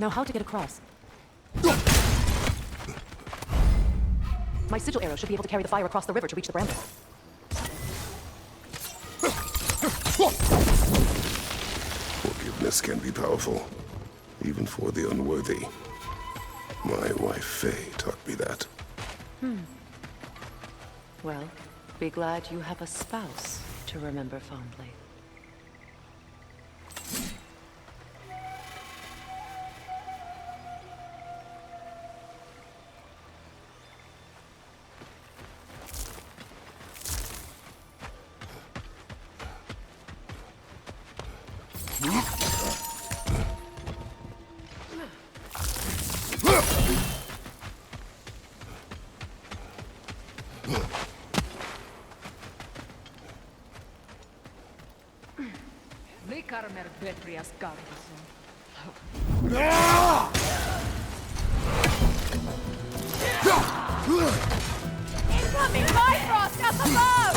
Now how to get across? My sigil arrow should be able to carry the fire across the river to reach the bramble. Forgiveness can be powerful, even for the unworthy. My wife Faye taught me that. Well, be glad you have a spouse to remember fondly. Likarmer Betrias Gardason. Incoming Bifrost up above!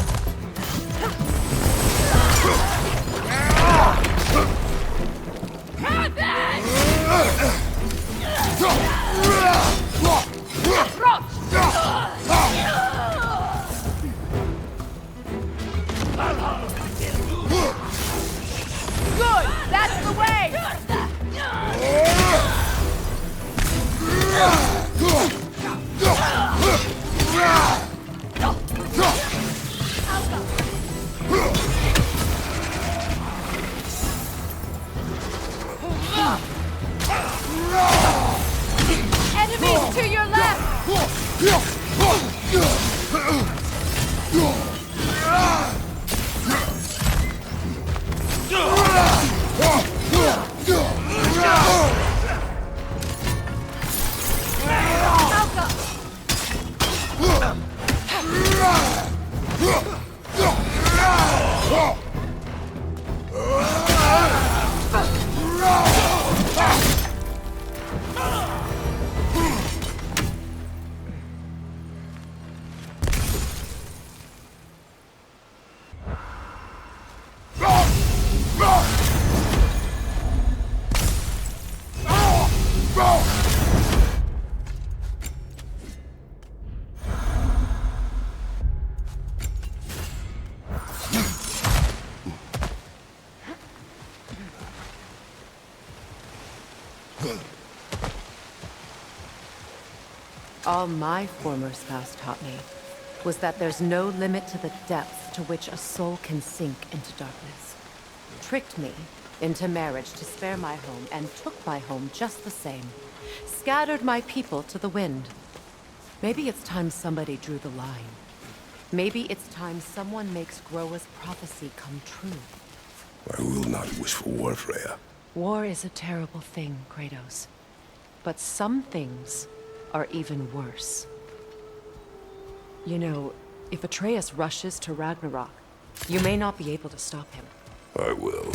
Good! That's the way! Enemies to your left! All my former spouse taught me was that there's no limit to the depth to which a soul can sink into darkness. Tricked me into marriage to spare my home and took my home just the same. Scattered my people to the wind. Maybe it's time somebody drew the line. Maybe it's time someone makes Groa's prophecy come true. I will not wish for war, Freya. War is a terrible thing, Kratos. But some things are even worse. You know, if Atreus rushes to Ragnarok, you may not be able to stop him. I will.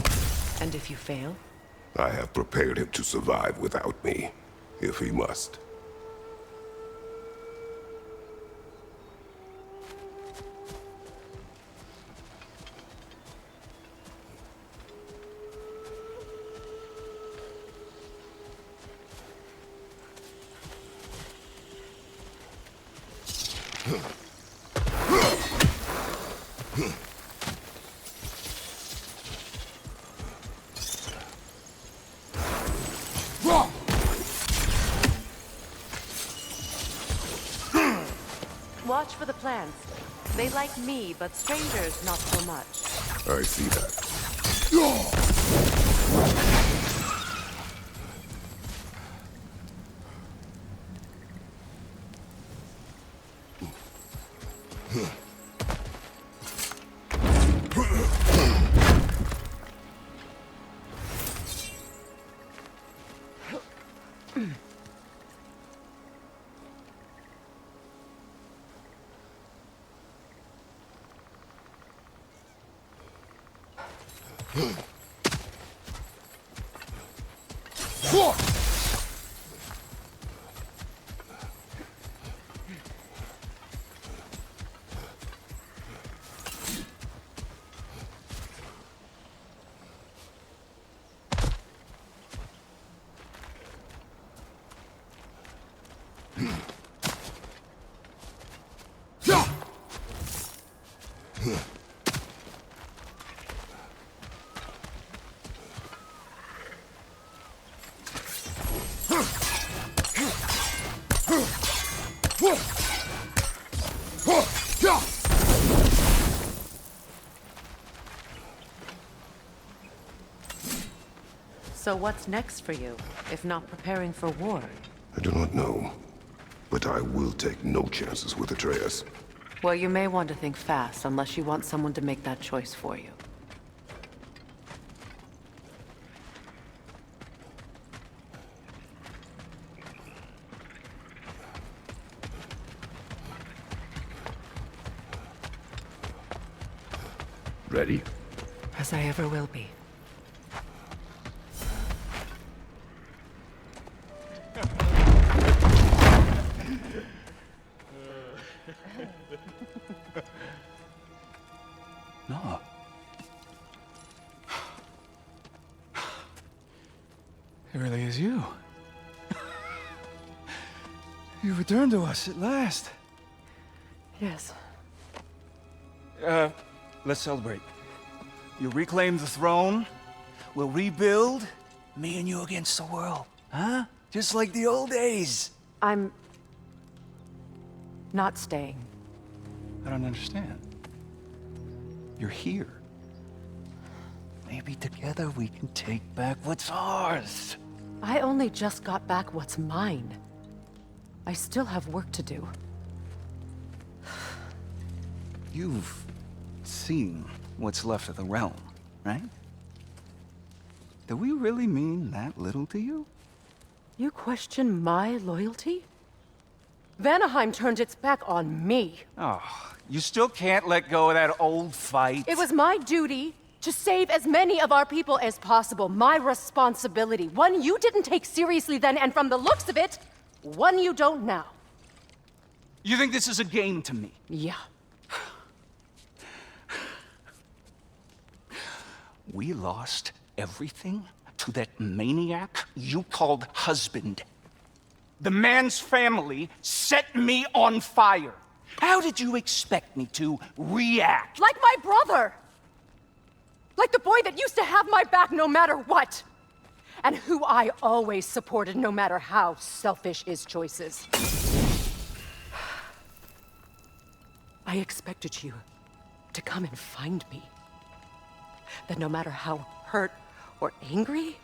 And if you fail? I have prepared him to survive without me, if he must. Watch for the plants. They like me, but strangers not so much. I see that. So what's next for you, if not preparing for war? I do not know, but I will take no chances with Atreus. Well, you may want to think fast, unless you want someone to make that choice for you. Ready? As I ever will be. No. It really is you. You returned to us at last. Yes. Let's celebrate. You reclaim the throne, we'll rebuild, me and you against the world. Huh? Just like the old days. I'm... not staying. I don't understand. You're here. Maybe together we can take back what's ours. I only just got back what's mine. I still have work to do. You've seen what's left of the realm, right? Do we really mean that little to you? You question my loyalty? Vanaheim turned its back on me. Oh, you still can't let go of that old fight? It was my duty to save as many of our people as possible. My responsibility. One you didn't take seriously then, and from the looks of it, one you don't now. You think this is a game to me? Yeah. We lost everything to that maniac you called husband. The man's family set me on fire. How did you expect me to react? Like my brother! Like the boy that used to have my back no matter what! And who I always supported no matter how selfish his choices. I expected you to come and find me. That no matter how hurt or angry,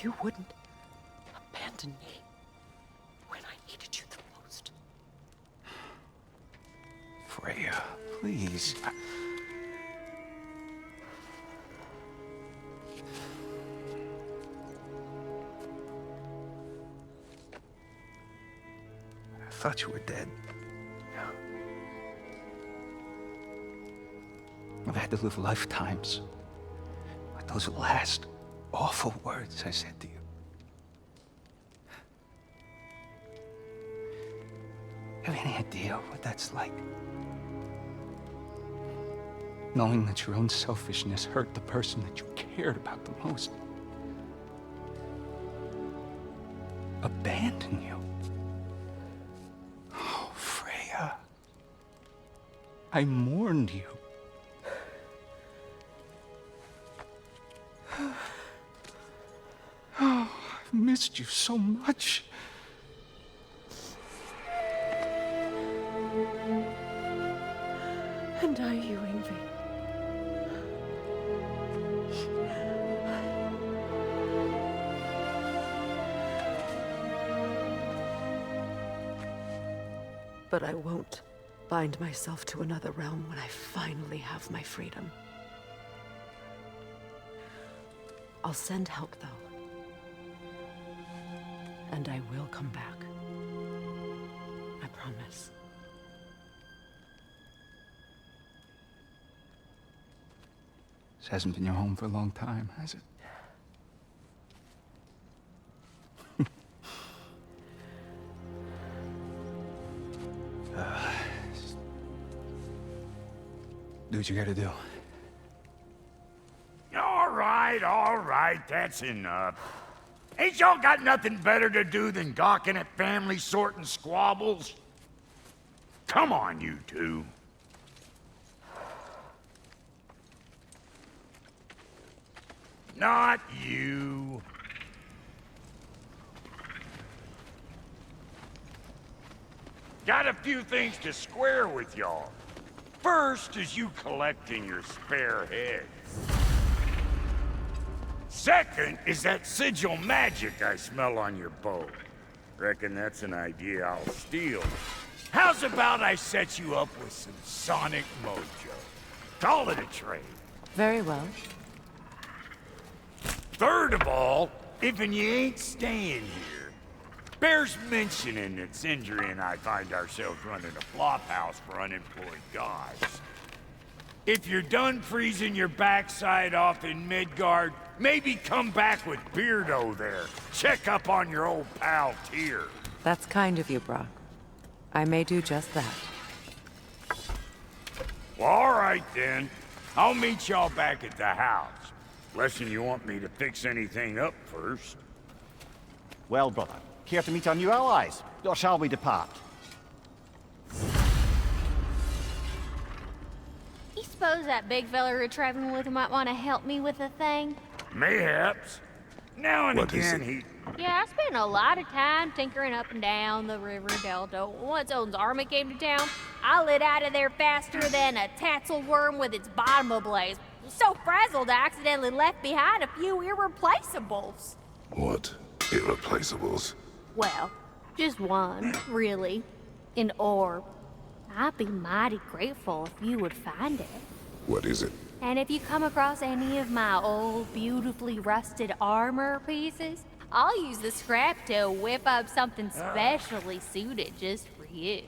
you wouldn't abandon me when I needed you the most. Freya, please. I thought you were dead. I've had to live lifetimes with those last awful words I said to you. Have any idea what that's like? Knowing that your own selfishness hurt the person that you cared about the most. Abandon you. Oh, Freya. I mourned you. Oh, I've missed you so much. And are you, Ingvi? But I won't bind myself to another realm when I finally have my freedom. I'll send help, though. And I will come back. I promise. This hasn't been your home for a long time, has it? Do what you gotta do. All right, that's enough. Ain't y'all got nothing better to do than gawking at family sorting squabbles? Come on, you two. Not you. Got a few things to square with y'all. First is you collecting your spare heads. Second is that sigil magic I smell on your bow. Reckon that's an idea I'll steal. How's about I set you up with some sonic mojo? Call it a trade. Very well. Third of all, if you ain't staying here, bears mentioning that Sindri and I find ourselves running a flop house for unemployed guys. If you're done freezing your backside off in Midgard, maybe come back with Beardo there. Check up on your old pal Tyr. That's kind of you, Brock. I may do just that. Well, all right then. I'll meet y'all back at the house. Unless you want me to fix anything up first. Well, brother, care to meet our new allies? Or shall we depart? You suppose that big fella we're traveling with might want to help me with a thing? Mayhaps. Now and What is again, it? Yeah, I spent a lot of time tinkering up and down the river delta. Once Odin's army came to town, I lit out of there faster than a tassel worm with its bottom ablaze. So frazzled I accidentally left behind a few irreplaceables. What? Irreplaceables? Well, just one, really. An orb. I'd be mighty grateful if you would find it. What is it? And if you come across any of my old, beautifully rusted armor pieces, I'll use the scrap to whip up something specially suited just for you.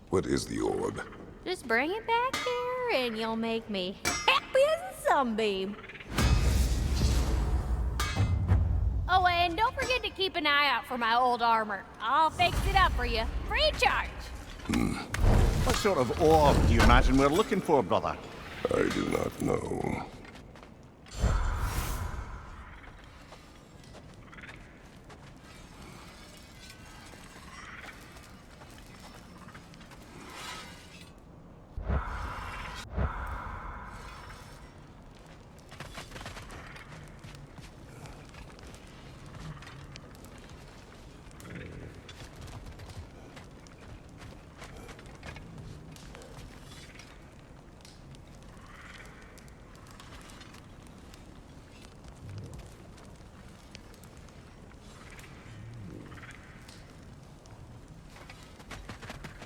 What is the orb? Just bring it back here and you'll make me happy as a sunbeam. Oh, and don't forget to keep an eye out for my old armor. I'll fix it up for you, free of charge. What sort of orb do you imagine we're looking for, brother? I do not know.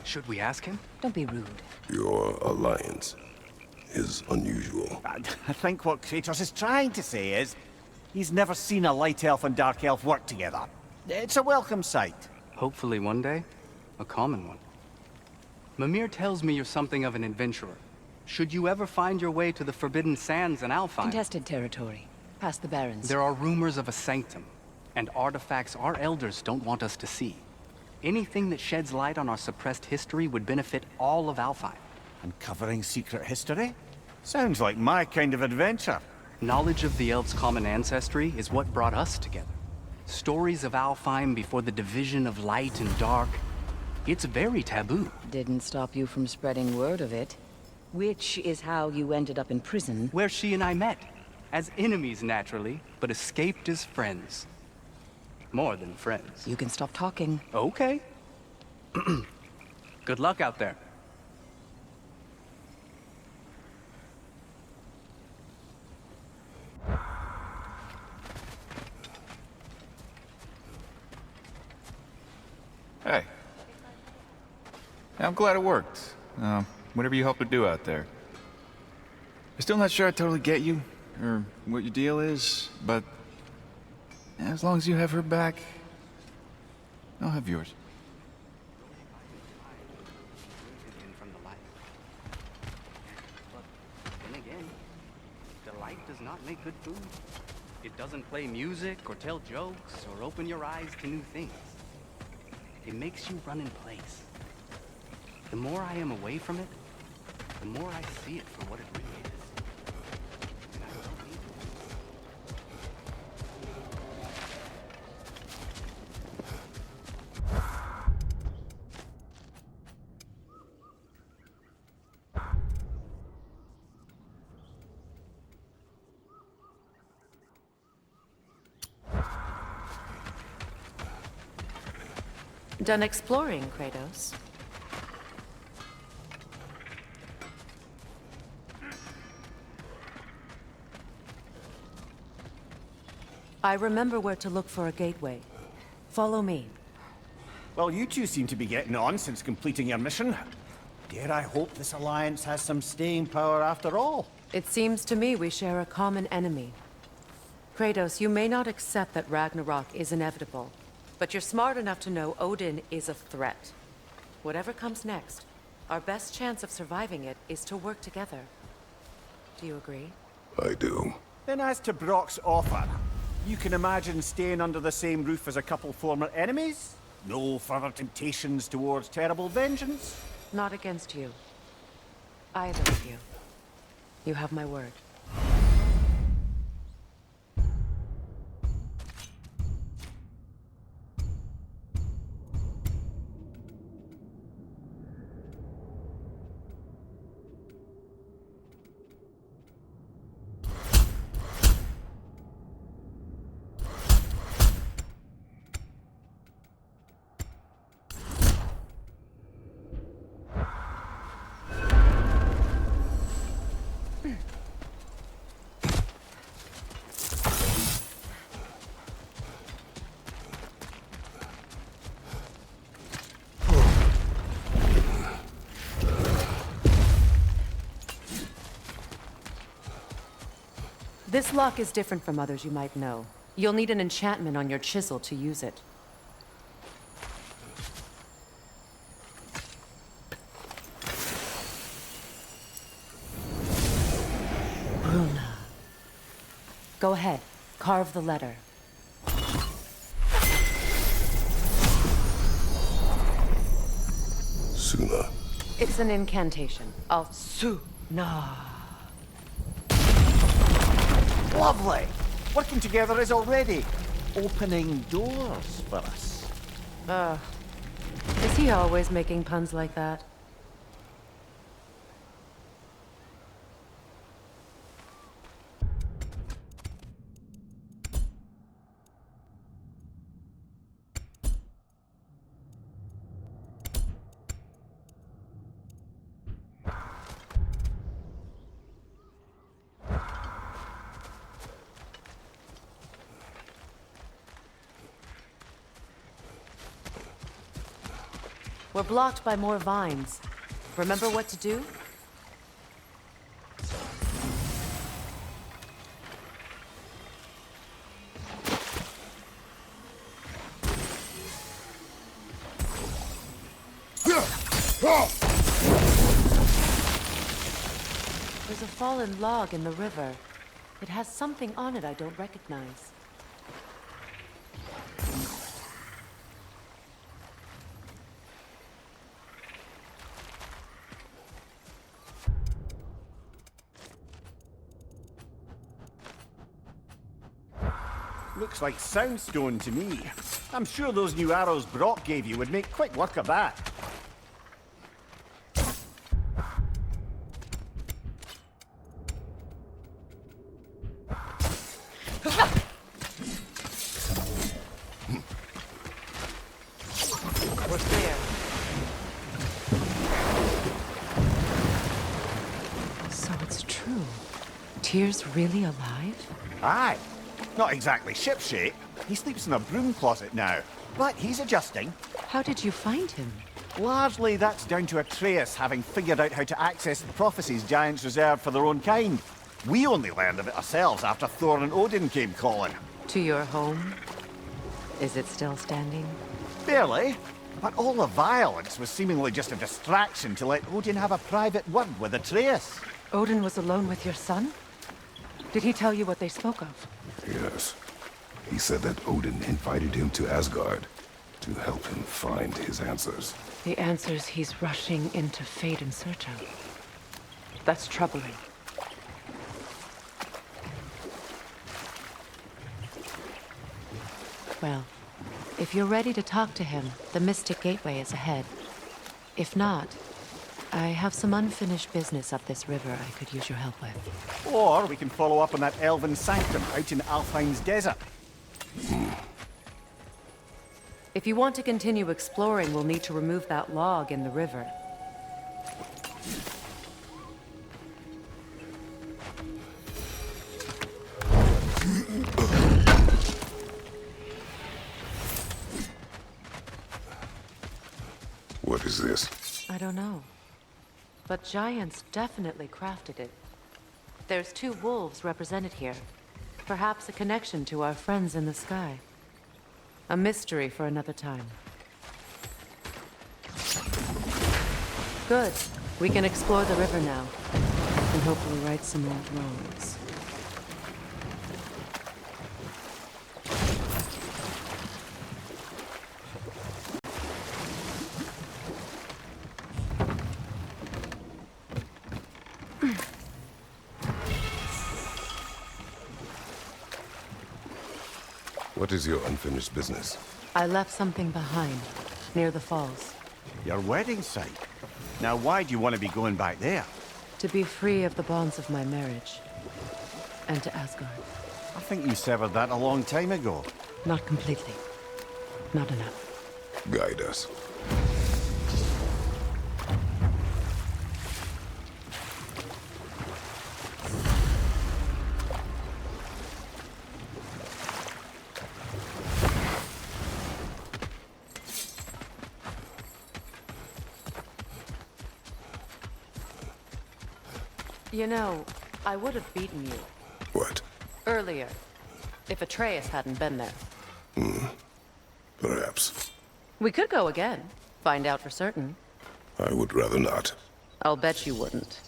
Should we ask him? Don't be rude. Your alliance is unusual. I think what Kratos is trying to say is, he's never seen a light elf and dark elf work together. It's a welcome sight. Hopefully one day, a common one. Mimir tells me you're something of an adventurer. Should you ever find your way to the Forbidden Sands in Alfheim, Contested territory. Past the Barrens. there are rumors of a sanctum, and artifacts our elders don't want us to see. Anything that sheds light on our suppressed history would benefit all of Alfheim. Uncovering secret history? Sounds like my kind of adventure. Knowledge of the elves' common ancestry is what brought us together. Stories of Alfheim before the division of light and dark. It's very taboo. Didn't stop you from spreading word of it. Which is how you ended up in prison. Where she and I met. As enemies, naturally, but escaped as friends. More than friends. You can stop talking. Okay. Good luck out there. Hey. Yeah, I'm glad it worked. Whatever you helped her do out there. I'm still not sure I totally get you, or what your deal is, but as long as you have her back, I'll have yours. From the light. But then again, the light does not make good food. It doesn't play music or tell jokes or open your eyes to new things. It makes you run in place. The more I am away from it, the more I see it for what it really is. And I don't need to. Done exploring, Kratos? I remember where to look for a gateway. Follow me. Well, you two seem to be getting on since completing your mission. Dare I hope this alliance has some staying power after all? It seems to me we share a common enemy. Kratos, you may not accept that Ragnarok is inevitable, but you're smart enough to know Odin is a threat. Whatever comes next, our best chance of surviving it is to work together. Do you agree? I do. Then as to Brock's offer, you can imagine staying under the same roof as a couple former enemies? No further temptations towards terrible vengeance? Not against you. Either of you. You have my word. This lock is different from others you might know. You'll need an enchantment on your chisel to use it. Bruna. Go ahead. Carve the letter. Suna. It's an incantation. Suna. Lovely! Working together is already opening doors for us. Is he always making puns like that? We're blocked by more vines. Remember what to do? There's a fallen log in the river. It has something on it I don't recognize. Looks like soundstone to me. I'm sure those new arrows Brock gave you would make quick work of that. We're clear. So it's true. Tyr's really alive? Aye. Not exactly shipshape. He sleeps in a broom closet now. But he's adjusting. How did you find him? Largely that's down to Atreus having figured out how to access the prophecies giants reserved for their own kind. We only learned of it ourselves after Thor and Odin came calling. To your home? Is it still standing? Barely. But all the violence was seemingly just a distraction to let Odin have a private word with Atreus. Odin was alone with your son? Did he tell you what they spoke of? Yes. He said that Odin invited him to Asgard to help him find his answers. The answers he's rushing into fate in search of. That's troubling. Well, if you're ready to talk to him, the Mystic Gateway is ahead. If not, I have some unfinished business up this river I could use your help with. Or we can follow up on that elven sanctum out in Alfheim's desert. If you want to continue exploring, we'll need to remove that log in the river. What is this? I don't know. But giants definitely crafted it. There's 2 wolves represented here. Perhaps a connection to our friends in the sky. A mystery for another time. Good. We can explore the river now. And hopefully right some old wrongs. What is your unfinished business? I left something behind, near the falls. Your wedding site. Now, why do you want to be going back there? To be free of the bonds of my marriage. And to Asgard. I think you severed that a long time ago. Not completely. Not enough. Guide us. You know, I would have beaten you. What? Earlier. If Atreus hadn't been there. Perhaps. We could go again. Find out for certain. I would rather not. I'll bet you wouldn't.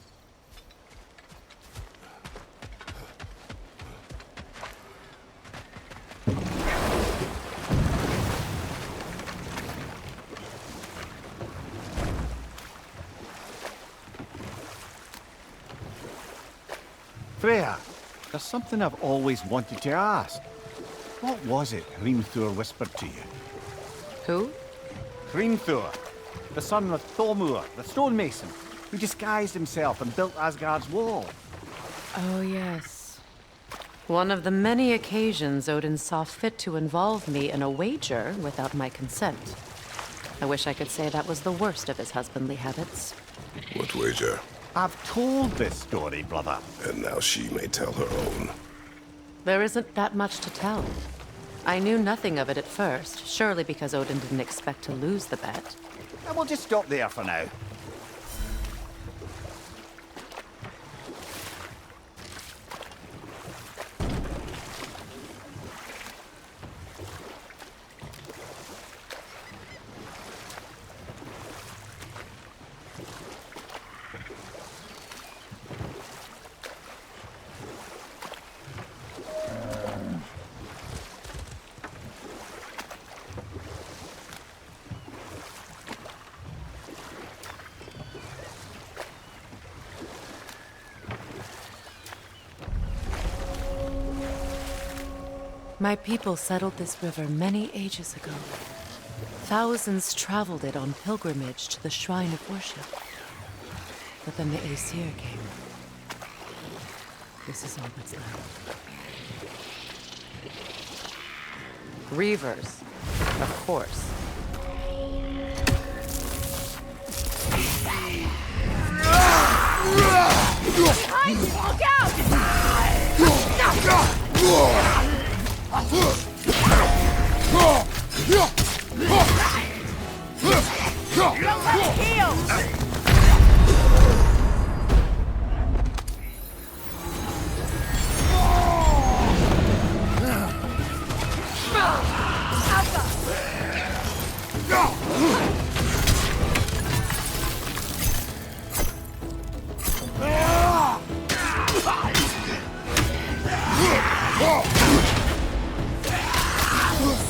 Freya, there's something I've always wanted to ask. What was it Hrimthur whispered to you? Who? Hrimthur, the son of Thormur, the stonemason, who disguised himself and built Asgard's wall. Oh, yes. One of the many occasions Odin saw fit to involve me in a wager without my consent. I wish I could say that was the worst of his husbandly habits. What wager? I've told this story, brother. And now she may tell her own. There isn't that much to tell. I knew nothing of it at first, surely because Odin didn't expect to lose the bet. And we'll just stop there for now. My people settled this river many ages ago. Thousands traveled it on pilgrimage to the shrine of worship. But then the Aesir came. This is all that's left. Reavers, of course. Behind you! Look out! Don't let it heal!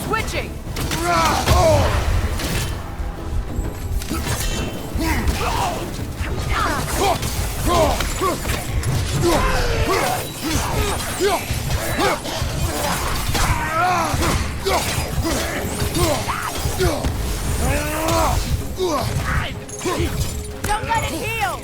Switching! Don't let it heal!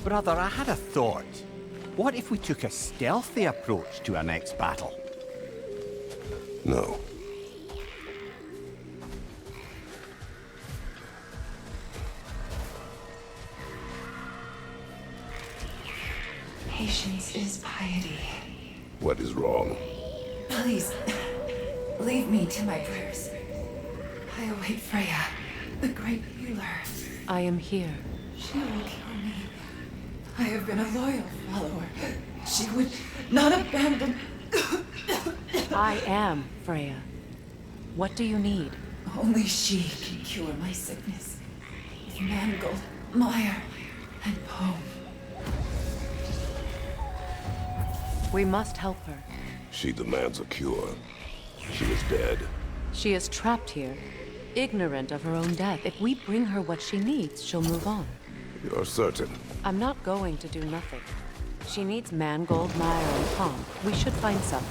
Brother, I had a thought. What if we took a stealthy approach to our next battle? No. Patience is piety. What is wrong? Please, leave me to my prayers. I await Freya, the great healer. I am here. She will kill me. I have been a loyal follower. She would not abandon... I am Freya. What do you need? Only she can cure my sickness. With mangold, mire, and poem. We must help her. She demands a cure. She is dead. She is trapped here, ignorant of her own death. If we bring her what she needs, she'll move on. You're certain? I'm not going to do nothing. She needs mangold, mire, and palm. We should find some.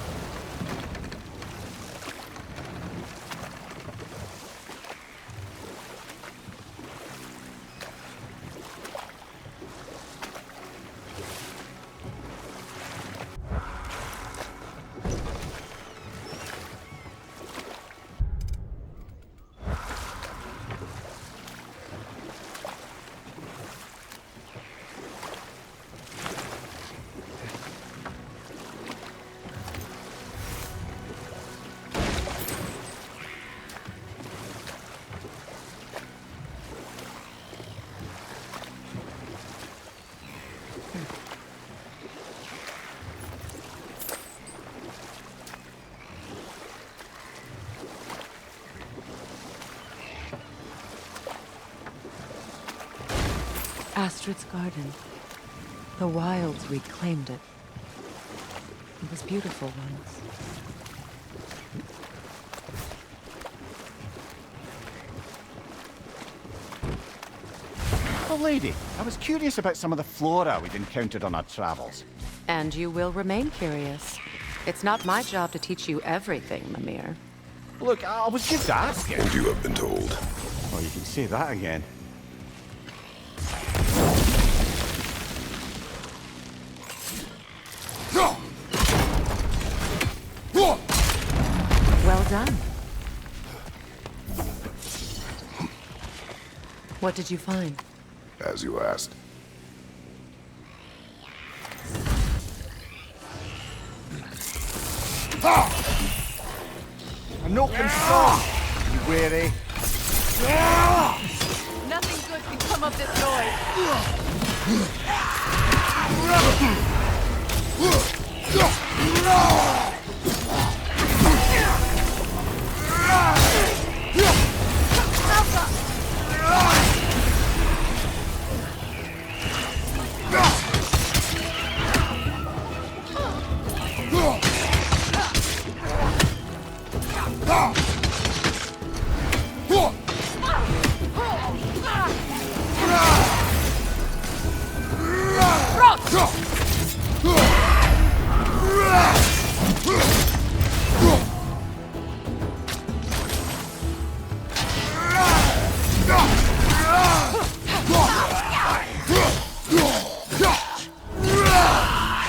Astrid's garden. The wilds reclaimed it. It was beautiful once. Oh, lady, I was curious about some of the flora we'd encountered on our travels. And you will remain curious. It's not my job to teach you everything, Mimir. Look, I was just asking. And you have been told. Oh, you can say that again. Well done. What did you find? As you asked. A note and saw. You wary? Nothing good can come of this noise.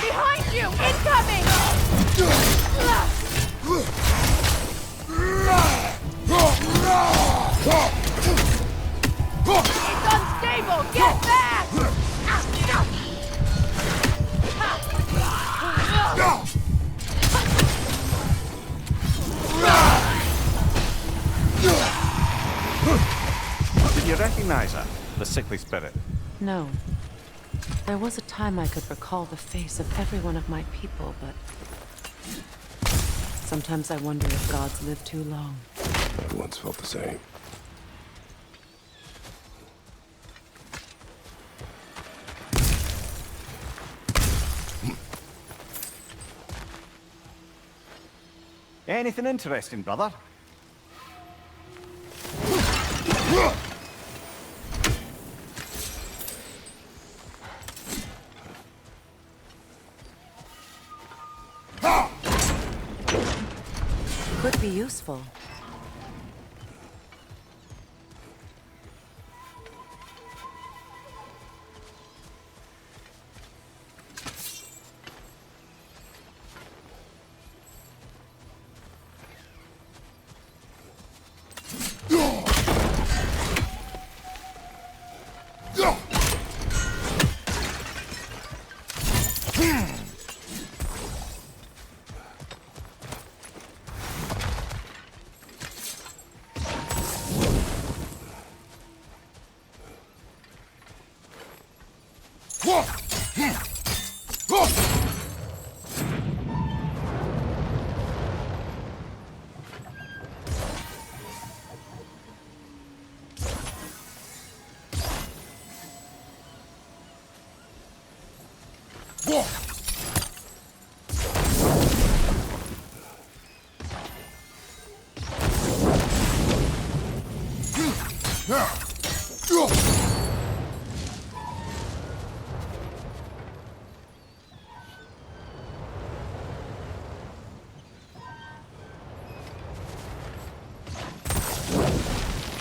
Behind you! Incoming! It's unstable! Get back! Did you recognize her? The sickly spirit? No. There was a time I could recall the face of every one of my people, but... sometimes I wonder if gods live too long. I once felt the same. Anything interesting, brother? Could be useful.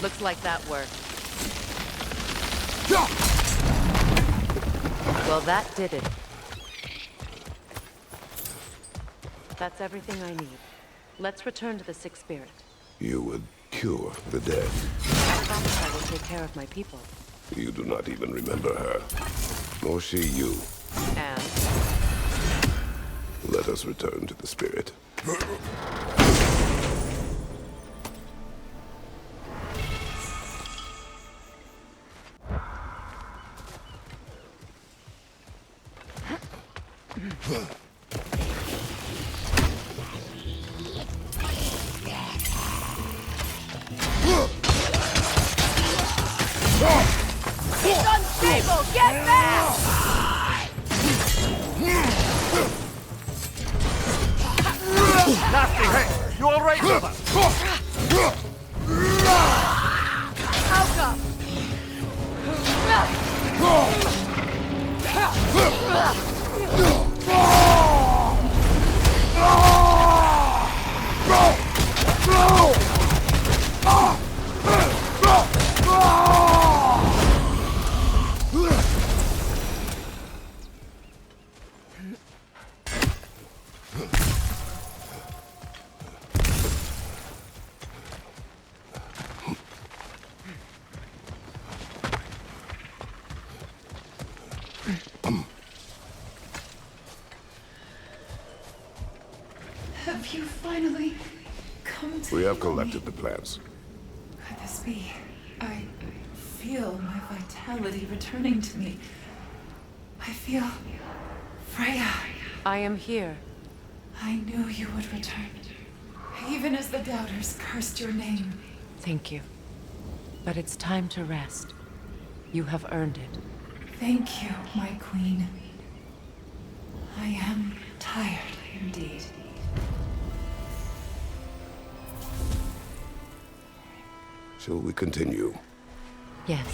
Looks like that worked. Well, that did it. That's everything I need. Let's return to the Sixth Spirit. You would cure the dead. I promise I will take care of my people. You do not even remember her. Nor she you. And? Let us return to the Spirit. It's unstable! Get back! Nasty hit! You alright, brother? How come? Have you finally come to We have heal me? collected the plants. Could this be? I feel my vitality returning to me. I feel Freya. I am here. I knew you would return. Even as the doubters cursed your name. Thank you. But it's time to rest. You have earned it. Thank you, my queen. I am tired indeed. Shall we continue? Yes.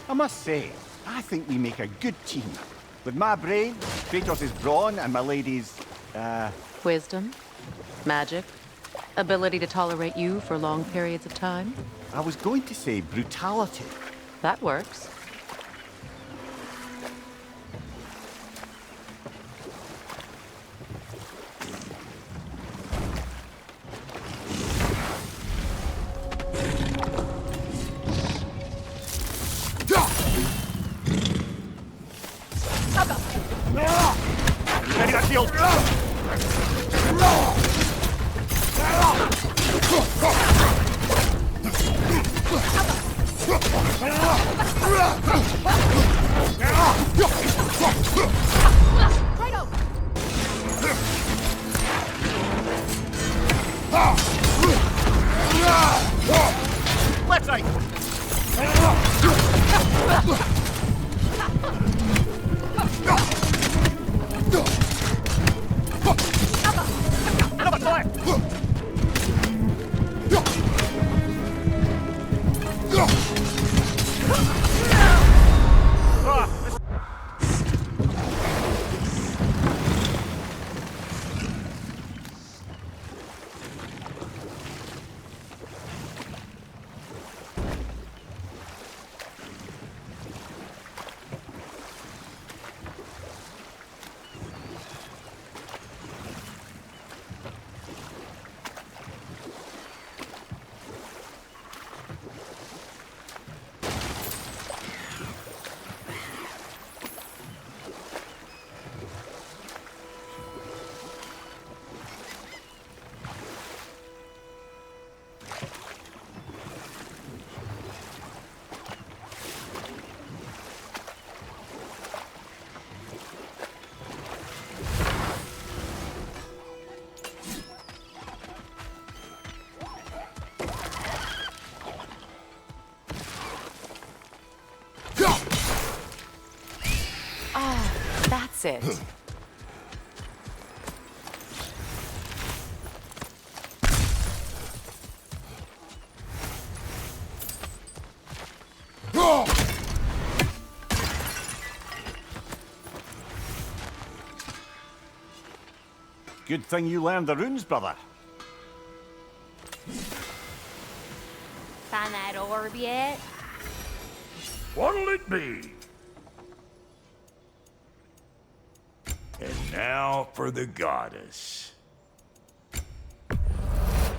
I must say, I think we make a good team. With my brain, Kratos' brawn, and my lady's, Wisdom, magic, ability to tolerate you for long periods of time. I was going to say brutality. That works. Ready that shield! Let's right! Another left! That's it. Good thing you learned the runes, brother. Find that orb yet? What'll it be? And now for the goddess.